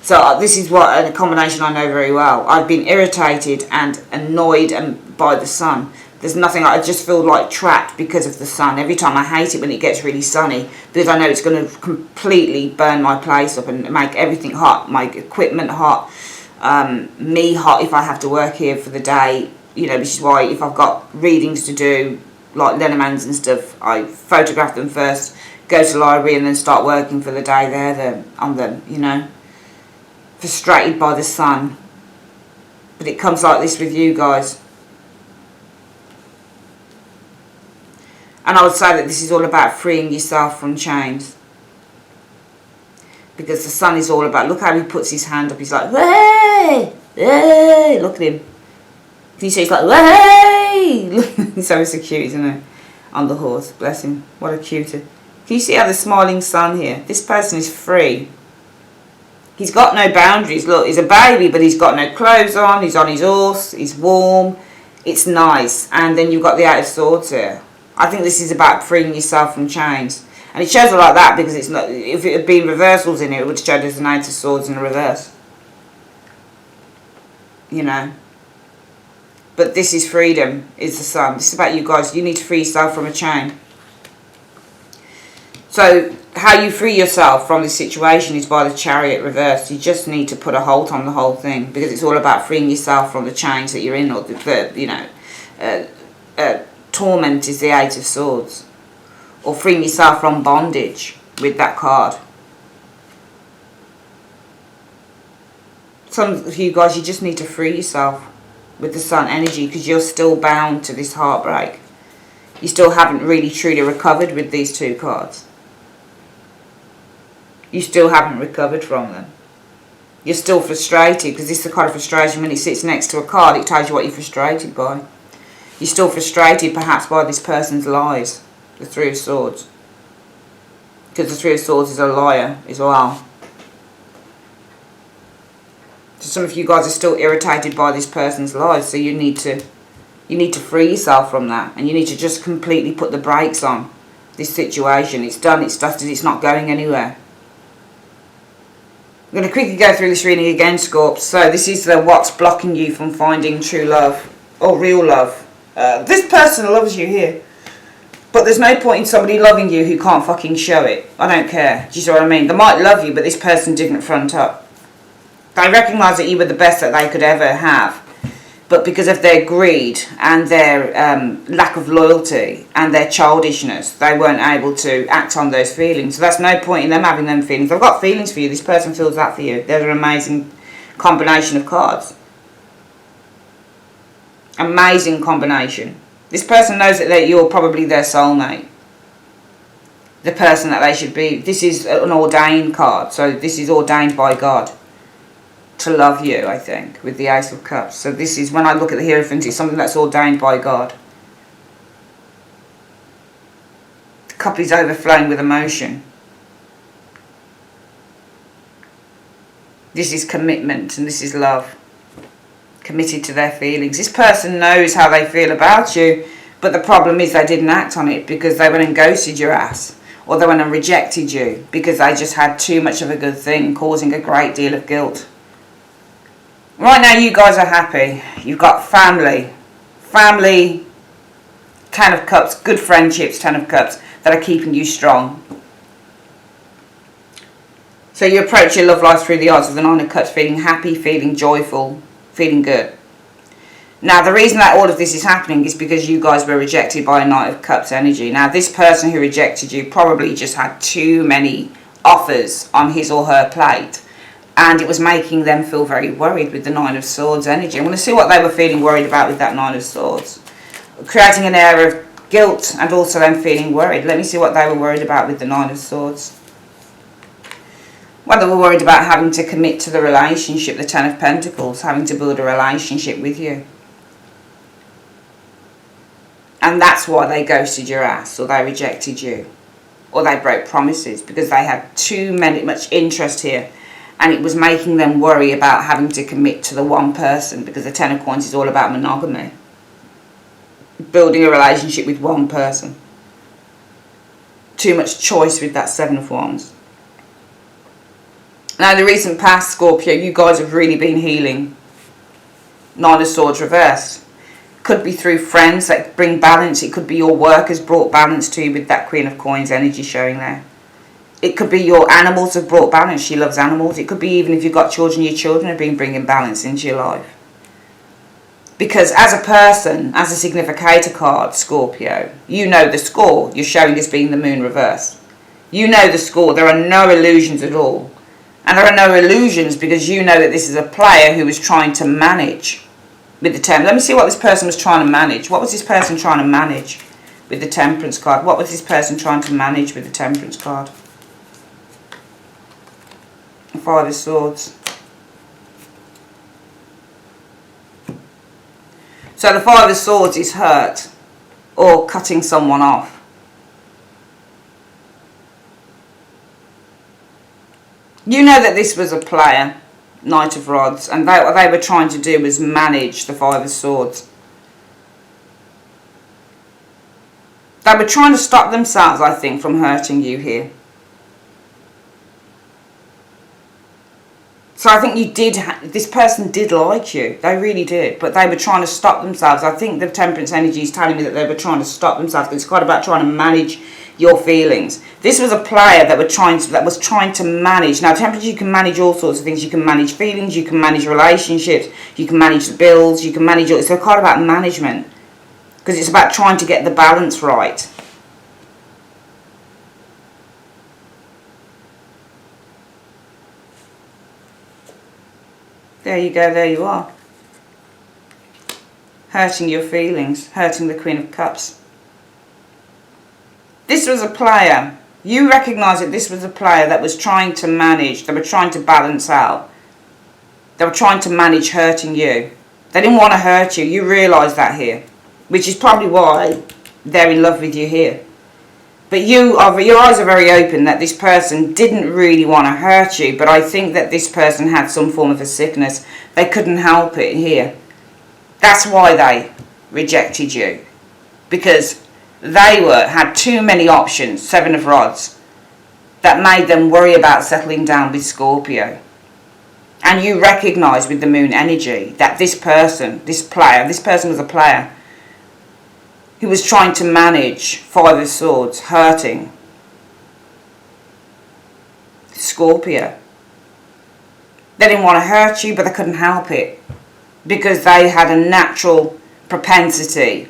A: So this is what a combination I know very well. I've been irritated and annoyed by the sun. There's nothing, I just feel like trapped because of the sun. Every time I hate it when it gets really sunny because I know it's going to completely burn my place up and make everything hot, my equipment hot, me hot if I have to work here for the day. You know, which is why if I've got readings to do, like Lenormands and stuff, I photograph them first, go to the library and then start working for the day there on them, you know. Frustrated by the sun. But it comes like this with you guys. And I would say that this is all about freeing yourself from chains. Because the sun is all about, look how he puts his hand up. He's like, way, hey, look at him. Can you see he's like, way. He's so cute, isn't he? On the horse, bless him. What a cutie. Can you see how the smiling sun here? This person is free. He's got no boundaries. Look, he's a baby, but he's got no clothes on. He's on his horse. He's warm. It's nice. And then you've got the Eight of Swords here. I think this is about freeing yourself from chains. And it shows it like that because it's not. If it had been reversals in it, it would show there's an Eight of Swords in a reverse. You know. But this is freedom, is the Sun. This is about you guys. You need to free yourself from a chain. So, how you free yourself from this situation is by the Chariot reverse. You just need to put a halt on the whole thing because it's all about freeing yourself from the chains that you're in, or torment is the Eight of Swords, or freeing yourself from bondage with that card. Some of you guys, you just need to free yourself with the Sun energy because you're still bound to this heartbreak. You still haven't really truly recovered with these two cards. You still haven't recovered from them. You're still frustrated because this is the kind of frustration when it sits next to a card. It tells you what you're frustrated by. You're still frustrated perhaps by this person's lies. The Three of Swords. Because the Three of Swords is a liar as well. So some of you guys are still irritated by this person's lies, so you need to free yourself from that, and you need to just completely put the brakes on this situation. It's done, it's dusted, it's not going anywhere. I'm going to quickly go through this reading again, Scorps. So this is the what's blocking you from finding true love or real love. This person loves you here, but there's no point in somebody loving you who can't fucking show it. I don't care. Do you see what I mean? They might love you, but this person didn't front up. They recognise that you were the best that they could ever have, but because of their greed and their lack of loyalty and their childishness, they weren't able to act on those feelings. So that's no point in them having them feelings. They've got feelings for you. This person feels that for you. They're an amazing combination of cards. Amazing combination. This person knows that you're probably their soulmate. The person that they should be. This is an ordained card. So this is ordained by God to love you, I think, with the Ace of Cups. So this is, when I look at the Hierophant, it's something that's ordained by God. The cup is overflowing with emotion. This is commitment and this is love. Committed to their feelings. This person knows how they feel about you, but the problem is they didn't act on it because they went and ghosted your ass, or they went and rejected you because they just had too much of a good thing, causing a great deal of guilt. Right now you guys are happy. You've got family, Ten of Cups, good friendships, Ten of Cups, that are keeping you strong. So you approach your love life through the eyes of the Nine of Cups, feeling happy, feeling joyful, feeling good. Now the reason that all of this is happening is because you guys were rejected by a Knight of Cups energy. Now this person who rejected you probably just had too many offers on his or her plate, and it was making them feel very worried with the Nine of Swords energy. I'm going to see what they were feeling worried about with that Nine of Swords. Creating an air of guilt and also them feeling worried. Let me see what they were worried about with the Nine of Swords. Well, they were worried about having to commit to the relationship, the Ten of Pentacles, having to build a relationship with you. And that's why they ghosted your ass, or they rejected you, or they broke promises, because they had much interest here. And it was making them worry about having to commit to the one person, because the Ten of Coins is all about monogamy. Building a relationship with one person. Too much choice with that Seven of Wands. Now, in the recent past, Scorpio, you guys have really been healing. Nine of Swords reversed. Could be through friends that bring balance. It could be your work has brought balance to you with that Queen of Coins energy showing there. It could be your animals have brought balance. She loves animals. It could be even if you've got children, your children have been bringing balance into your life. Because as a person, as a significator card, Scorpio, you know the score. You're showing as being the Moon reversed. You know the score. There are no illusions at all. And there are no illusions because you know that this is a player who was trying to manage with the Temperance. Let me see what this person was trying to manage. What was this person trying to manage with the Temperance card? What was this person trying to manage with the Temperance card? Five of Swords. So the Five of Swords is hurt or cutting someone off. You know that this was a player, Knight of Rods, and what they were trying to do was manage the Five of Swords. They were trying to stop themselves, I think, from hurting you here. So I think this person did like you. They really did. But they were trying to stop themselves. I think the Temperance energy is telling me that they were trying to stop themselves. It's quite about trying to manage your feelings. This was a player that was trying to manage. Now, Temperance, you can manage all sorts of things. You can manage feelings. You can manage relationships. You can manage the bills. You can manage all. It's quite about management. Because it's about trying to get the balance right. There you go, there you are. Hurting your feelings, hurting the Queen of Cups. This was a player. You recognise that this was a player that was trying to manage, they were trying to balance out. They were trying to manage hurting you. They didn't want to hurt you, you realise that here. Which is probably why they're in love with you here. But your eyes are very open that this person didn't really want to hurt you, but I think that this person had some form of a sickness. They couldn't help it here. That's why they rejected you. Because they had too many options, 7 of Rods, that made them worry about settling down with Scorpio. And you recognise with the moon energy that this person was a player who was trying to manage 5 of Swords, hurting Scorpio. They didn't want to hurt you, but they couldn't help it because they had a natural propensity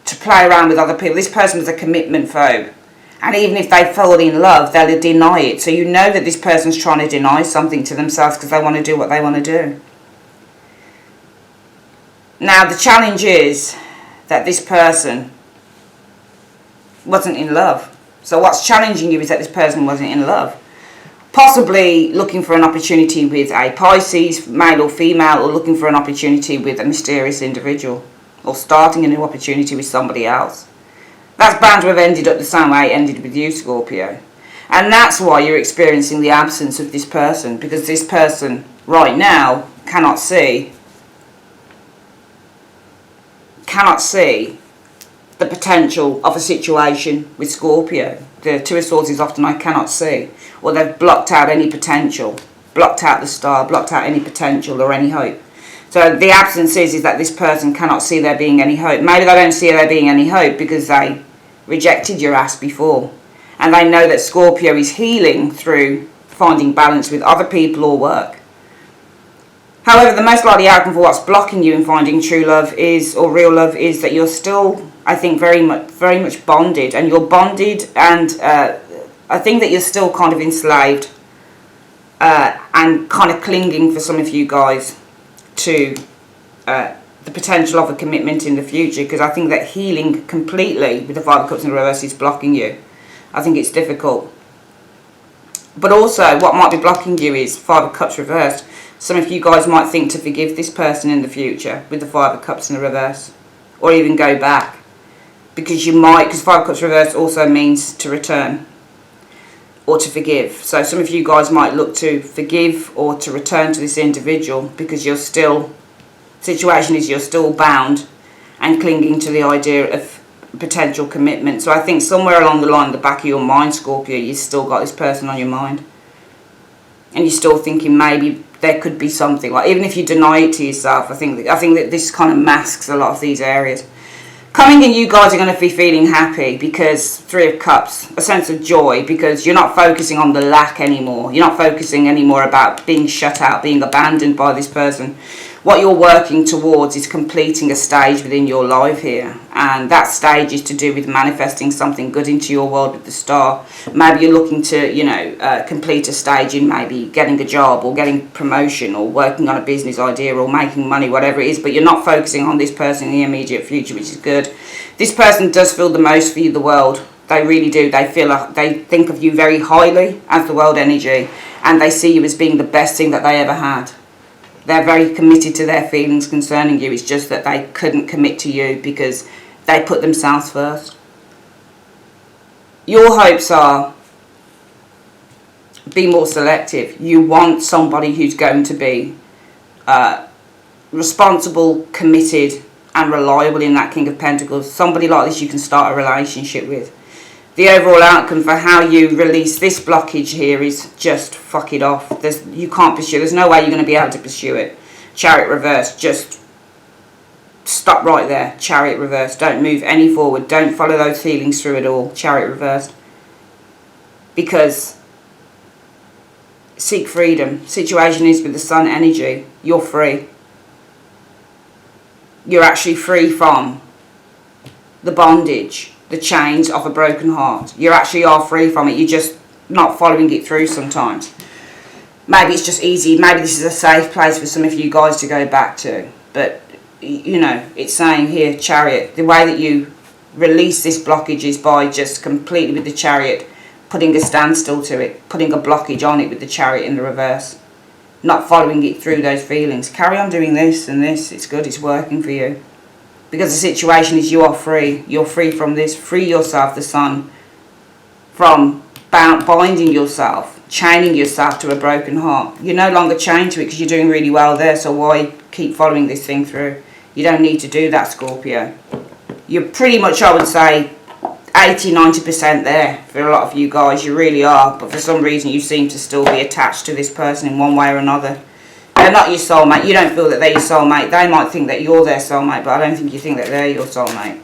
A: to play around with other people. This person was a commitment phobe. And even if they fall in love, they'll deny it. So you know that this person's trying to deny something to themselves because they want to do what they want to do. Now, the challenge is that this person wasn't in love. So what's challenging you is that this person wasn't in love. Possibly looking for an opportunity with a Pisces, male or female, or looking for an opportunity with a mysterious individual, or starting a new opportunity with somebody else. That's bound to have ended up the same way it ended with you, Scorpio. And that's why you're experiencing the absence of this person, because this person right now cannot see the potential of a situation with Scorpio. The 2 of Swords is often I cannot see, or they've blocked out any potential, blocked out the star, blocked out any potential or any hope. So the absence is that this person cannot see there being any hope. Maybe they don't see there being any hope because they rejected your ass before. And they know that Scorpio is healing through finding balance with other people or work. However, the most likely outcome for what's blocking you in finding true love or real love is that you're still, I think, very much bonded. And you're bonded, and I think that you're still kind of enslaved and kind of clinging for some of you guys to the potential of a commitment in the future, because I think that healing completely with the 5 of Cups in reverse is blocking you. I think it's difficult. But also what might be blocking you is 5 of Cups reversed. Some of you guys might think to forgive this person in the future with the 5 of Cups in the reverse, or even go back, because 5 of Cups reversed also means to return or to forgive. So some of you guys might look to forgive or to return to this individual because you're still bound and clinging to the idea of potential commitment. So I think somewhere along the line, the back of your mind, Scorpio, you've still got this person on your mind, and you're still thinking maybe there could be something. Like, even if you deny it to yourself, I think that this kind of masks a lot of these areas. Coming in, you guys are going to be feeling happy because 3 of Cups, a sense of joy, because you're not focusing on the lack anymore. You're not focusing anymore about being shut out, being abandoned by this person. What you're working towards is completing a stage within your life here. And that stage is to do with manifesting something good into your world with the star. Maybe you're looking to, complete a stage in maybe getting a job or getting promotion or working on a business idea or making money, whatever it is. But you're not focusing on this person in the immediate future, which is good. This person does feel the most for you, the world. They really do. They think of you very highly as the world energy. And they see you as being the best thing that they ever had. They're very committed to their feelings concerning you. It's just that they couldn't commit to you because they put themselves first. Your hopes are, be more selective. You want somebody who's going to be responsible, committed and reliable in that King of Pentacles. Somebody like this you can start a relationship with. The overall outcome for how you release this blockage here is just fuck it off. You can't pursue. There's no way you're going to be able to pursue it. Chariot reverse. Just stop right there. Chariot reverse. Don't move any forward. Don't follow those feelings through at all. Chariot reversed. Because seek freedom. Situation is with the sun energy. You're free. You're actually free from the bondage, the chains of a broken heart. You actually are free from it. You're just not following it through sometimes. Maybe it's just easy. Maybe this is a safe place for some of you guys to go back to. But, it's saying here, Chariot, the way that you release this blockage is by just completely with the Chariot, putting a standstill to it, putting a blockage on it with the Chariot in the reverse. Not following it through those feelings. Carry on doing this and this. It's good. It's working for you. Because the situation is you are free. You're free from this. Free yourself, the Sun, from binding yourself, chaining yourself to a broken heart. You're no longer chained to it because you're doing really well there, so why keep following this thing through? You don't need to do that, Scorpio. You're pretty much, I would say, 80-90% there for a lot of you guys. You really are, but for some reason you seem to still be attached to this person in one way or another. They're not your soulmate. You don't feel that they're your soulmate. They might think that you're their soulmate, but I don't think you think that they're your soulmate.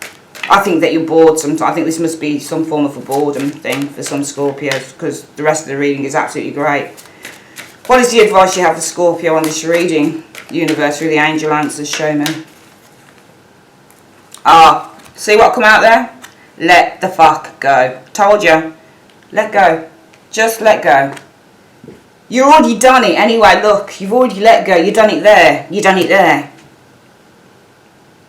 A: I think that you're bored sometimes. I think this must be some form of a boredom thing for some Scorpios, because the rest of the reading is absolutely great. What is the advice you have for Scorpio on this reading? Universe, through the angel answers, show me. See what come out there? Let the fuck go. Told you. Let go. Just let go. You've already done it anyway. Look, you've already let go. You've done it there. You've done it there.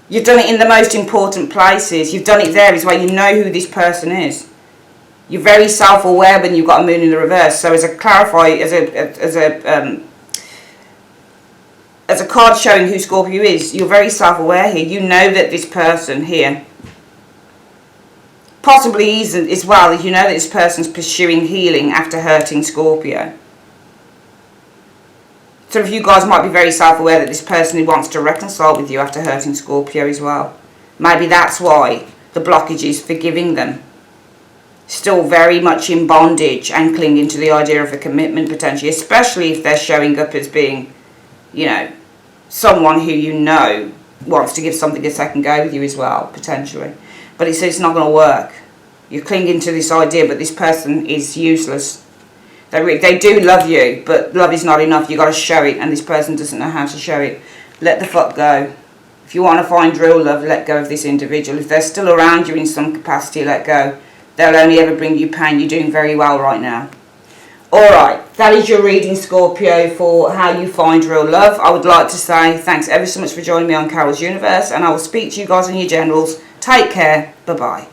A: You've done it in the most important places. You've done it there is where you know who this person is. You're very self-aware when you've got a moon in the reverse. So as a card showing who Scorpio is, you're very self-aware here. You know that this person here, possibly isn't as well as you know that this person's pursuing healing after hurting Scorpio. Some of you guys might be very self-aware that this person wants to reconcile with you after hurting Scorpio as well. Maybe that's why the blockage is forgiving them. Still very much in bondage and clinging to the idea of a commitment potentially, especially if they're showing up as being, you know, someone who you know wants to give something a second go with you as well, potentially. But it says it's not going to work. You're clinging to this idea, but this person is useless. They do love you, but love is not enough. You've got to show it, and this person doesn't know how to show it. Let the fuck go. If you want to find real love, let go of this individual. If they're still around you in some capacity, let go. They'll only ever bring you pain. You're doing very well right now. Alright, that is your reading, Scorpio, for how you find real love. I would like to say thanks ever so much for joining me on Carol's Universe, and I will speak to you guys in your generals. Take care. Bye-bye.